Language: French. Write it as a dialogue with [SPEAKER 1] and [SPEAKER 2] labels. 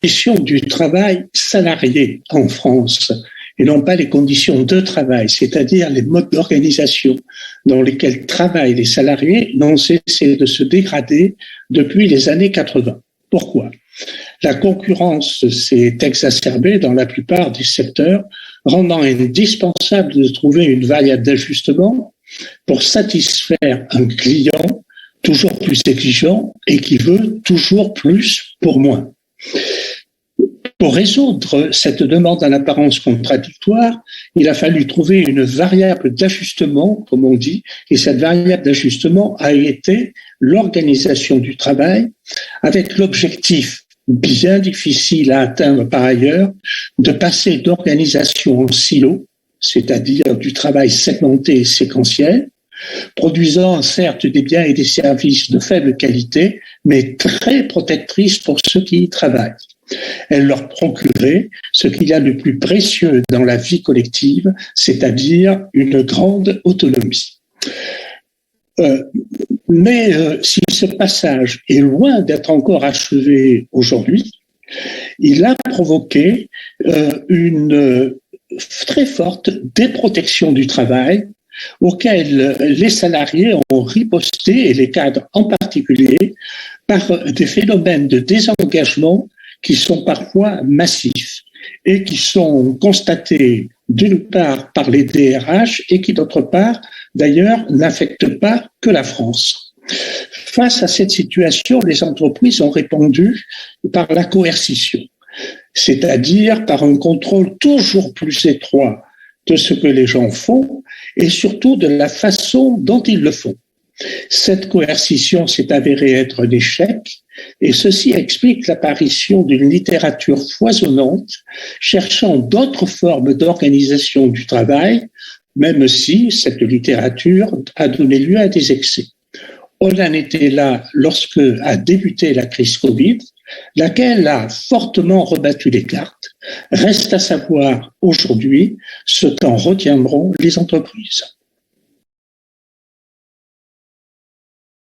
[SPEAKER 1] conditions du travail salarié en France et non pas les conditions de travail, c'est-à-dire les modes d'organisation dans lesquels travaillent les salariés, n'ont cessé de se dégrader depuis les années 80. Pourquoi ? La concurrence s'est exacerbée dans la plupart des secteurs, rendant indispensable de trouver une variable d'ajustement pour satisfaire un client toujours plus exigeant et qui veut toujours plus pour moins. Pour résoudre cette demande en apparence contradictoire, il a fallu trouver une variable d'ajustement, comme on dit, et cette variable d'ajustement a été l'organisation du travail, avec l'objectif bien difficile à atteindre par ailleurs, de passer d'organisation en silo, c'est-à-dire du travail segmenté et séquentiel, produisant certes des biens et des services de faible qualité, mais très protectrices pour ceux qui y travaillent. Elle leur procurait ce qu'il y a de plus précieux dans la vie collective, c'est-à-dire une grande autonomie. Mais si ce passage est loin d'être encore achevé aujourd'hui, il a provoqué une très forte déprotection du travail auquel les salariés ont riposté, et les cadres en particulier, par des phénomènes de désengagement qui sont parfois massifs et qui sont constatés d'une part par les DRH et qui d'autre part, d'ailleurs, n'affectent pas que la France. Face à cette situation, les entreprises ont répondu par la coercition, c'est-à-dire par un contrôle toujours plus étroit de ce que les gens font et surtout de la façon dont ils le font. Cette coercition s'est avérée être un échec et ceci explique l'apparition d'une littérature foisonnante cherchant d'autres formes d'organisation du travail, même si cette littérature a donné lieu à des excès. On en était là lorsque a débuté la crise Covid, laquelle a fortement rebattu les cartes. Reste à savoir aujourd'hui ce qu'en retiendront les entreprises.